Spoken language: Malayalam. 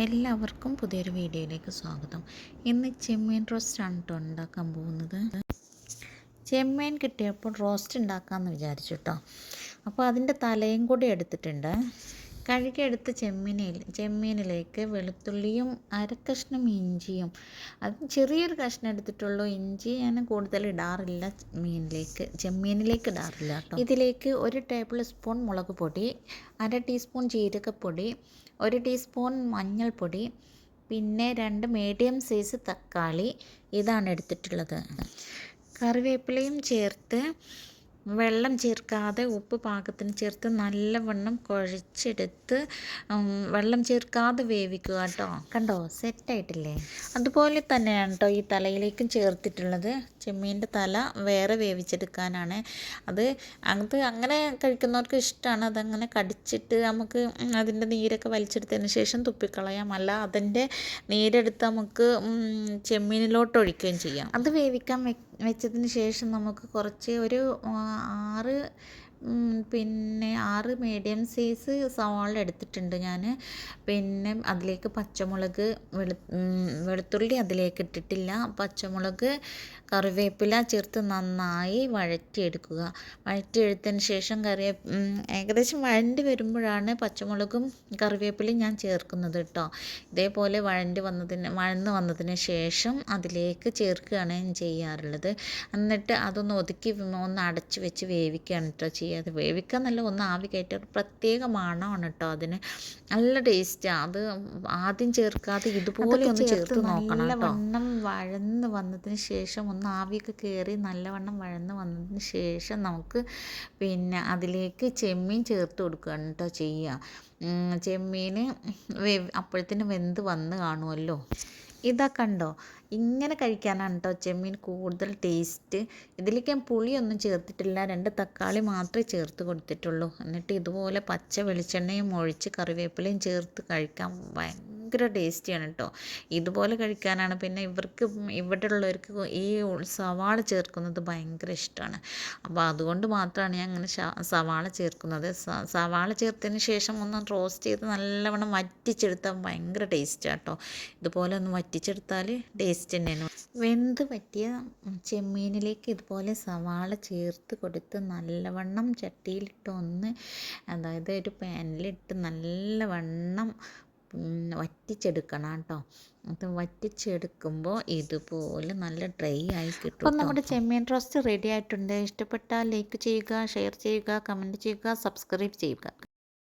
എല്ലാവർക്കും പുതിയൊരു വീഡിയോയിലേക്ക് സ്വാഗതം. ഇന്ന് ചെമ്മീൻ റോസ്റ്റാണ് കേട്ടോ ഉണ്ടാക്കാൻ പോകുന്നത്. ചെമ്മീൻ കിട്ടിയപ്പോൾ റോസ്റ്റ് ഉണ്ടാക്കാമെന്ന് വിചാരിച്ചു കേട്ടോ. അപ്പോൾ അതിൻ്റെ തലയും കൂടി എടുത്തിട്ടുണ്ട്. കഴുകിയെടുത്ത ചെമ്മീനിലേക്ക് വെളുത്തുള്ളിയും അരക്കഷ്ണം ഇഞ്ചിയും, അത് ചെറിയൊരു കഷ്ണം എടുത്തിട്ടുള്ളൂ. ഇഞ്ചി ഞാൻ കൂടുതൽ ഇടാറില്ല, ചെമ്മീനിലേക്ക് ഇടാറില്ല കേട്ടോ. ഇതിലേക്ക് 1 ടേബിൾ സ്പൂൺ മുളക് പൊടി, 1/2 ടീസ്പൂൺ ജീരകപ്പൊടി, 1 ടീസ്പൂൺ മഞ്ഞൾപ്പൊടി, പിന്നെ 2 മീഡിയം സൈസ് തക്കാളി, ഇതാണ് എടുത്തിട്ടുള്ളത്. കറിവേപ്പിലയും ചേർത്ത് വെള്ളം ചേർക്കാതെ ഉപ്പ് പാകത്തിന് ചേർത്ത് നല്ലവണ്ണം കുഴച്ചെടുത്ത് വെള്ളം ചേർക്കാതെ വേവിക്കുക കേട്ടോ. കണ്ടോ, സെറ്റായിട്ടില്ലേ? അതുപോലെ തന്നെയാണ് കേട്ടോ ഈ തലയിലേക്കും ചേർത്തിട്ടുള്ളത്. ചെമ്മീൻ്റെ തല വേറെ വേവിച്ചെടുക്കാനാണ്. അത് അങ്ങനെ കഴിക്കുന്നവർക്ക് ഇഷ്ടമാണ്. അതങ്ങനെ കടിച്ചിട്ട് നമുക്ക് അതിൻ്റെ നീരൊക്കെ വലിച്ചെടുത്തതിന് ശേഷം തുപ്പിക്കളയാം. അല്ല, അതിൻ്റെ നീരെടുത്ത് നമുക്ക് ചെമ്മീനിലോട്ട് ഒഴിക്കുകയും ചെയ്യാം. അത് വേവിക്കാൻ വെച്ചതിന് ശേഷം നമുക്ക് കുറച്ച് ഒരു 6 മീഡിയം സൈസ് സവാള എടുത്തിട്ടുണ്ട് ഞാൻ. പിന്നെ അതിലേക്ക് പച്ചമുളക്, വെളുത്തുള്ളി അതിലേക്ക് ഇട്ടിട്ടില്ല, പച്ചമുളക്, കറിവേപ്പില ചേർത്ത് നന്നായി വഴറ്റിയെടുക്കുക. വഴറ്റിയെടുത്തതിന് ശേഷം ഏകദേശം വഴണ്ടി വരുമ്പോഴാണ് പച്ചമുളകും കറിവേപ്പിലയും ഞാൻ ചേർക്കുന്നത് കേട്ടോ. ഇതേപോലെ വഴന്ന് വന്നതിന് ശേഷം അതിലേക്ക് ചേർക്കുകയാണ് ഞാൻ ചെയ്യാറുള്ളത്. എന്നിട്ട് അതൊന്ന് ഒതുക്കി ഒന്ന് അടച്ച് വെച്ച് വേവിക്കുകയാണ് കേട്ടോ ചെയ്യുക. അത് വേവിക്കുക എന്നല്ല, ഒന്ന് ആവി കയറ്റി. പ്രത്യേക മണമാണ് കേട്ടോ അതിന്, നല്ല ടേസ്റ്റാണ്. അത് ആദ്യം ചേർക്കാതെ ഇതുപോലെ ഒന്ന് ചേർത്ത് നോക്കണം. നല്ലവണ്ണം വഴന്ന് വന്നതിന് ശേഷം, ഒന്ന് ആവിയൊക്കെ കയറി നല്ലവണ്ണം വഴന്ന് വന്നതിന് ശേഷം നമുക്ക് പിന്നെ അതിലേക്ക് ചെമ്മീൻ ചേർത്ത് കൊടുക്കുകയാണ് കേട്ടോ ചെയ്യുക. ചെമ്മീൻ അപ്പോഴത്തേന് വെന്ത് വന്ന് കാണുമല്ലോ. ഇതാ കണ്ടോ, ഇങ്ങനെ കഴിക്കാനാണ് കേട്ടോ ചെമ്മീൻ കൂടുതൽ ടേസ്റ്റ്. ഇതിലേക്ക് ഞാൻ പുളിയൊന്നും ചേർത്തിട്ടില്ല, 2 തക്കാളി മാത്രമേ ചേർത്ത് കൊടുത്തിട്ടുള്ളൂ. എന്നിട്ട് ഇതുപോലെ പച്ച വെളിച്ചെണ്ണയും ഒഴിച്ച് കറിവേപ്പിലയും ചേർത്ത് കഴിക്കാൻ ഭയങ്കര ടേസ്റ്റിയാണ് കേട്ടോ. ഇതുപോലെ കഴിക്കാനാണ്. പിന്നെ ഇവിടെ ഉള്ളവർക്ക് ഈ സവാള ചേർക്കുന്നത് ഭയങ്കര ഇഷ്ടമാണ്. അപ്പോൾ അതുകൊണ്ട് മാത്രമാണ് ഞാൻ അങ്ങനെ സവാള ചേർക്കുന്നത്. സവാള ചേർത്തതിന് ശേഷം ഒന്ന് റോസ്റ്റ് ചെയ്ത് നല്ലവണ്ണം വറ്റിച്ചെടുത്താൽ ഭയങ്കര ടേസ്റ്റാണ് കേട്ടോ. ഇതുപോലെ ഒന്ന് വറ്റിച്ചെടുത്താൽ ടേസ്റ്റ് തന്നെയാണ്. വെന്ത് പറ്റിയ ചെമ്മീനിലേക്ക് ഇതുപോലെ സവാള ചേർത്ത് കൊടുത്ത് നല്ലവണ്ണം ചട്ടിയിലിട്ട് അതായത് ഒരു പാനിലിട്ട് നല്ലവണ്ണം വറ്റിച്ചെടുക്കണം കേട്ടോ. അത് വറ്റിച്ചെടുക്കുമ്പോൾ ഇതുപോലെ നല്ല ഡ്രൈ ആയി കിട്ടും. അപ്പോൾ നമ്മുടെ ചെമ്മീൻ റോസ്റ്റ് റെഡി ആയിട്ടുണ്ട്. ഇഷ്ടപ്പെട്ടാൽ ലൈക്ക് ചെയ്യുക, ഷെയർ ചെയ്യുക, കമൻറ്റ് ചെയ്യുക, സബ്സ്ക്രൈബ് ചെയ്യുക.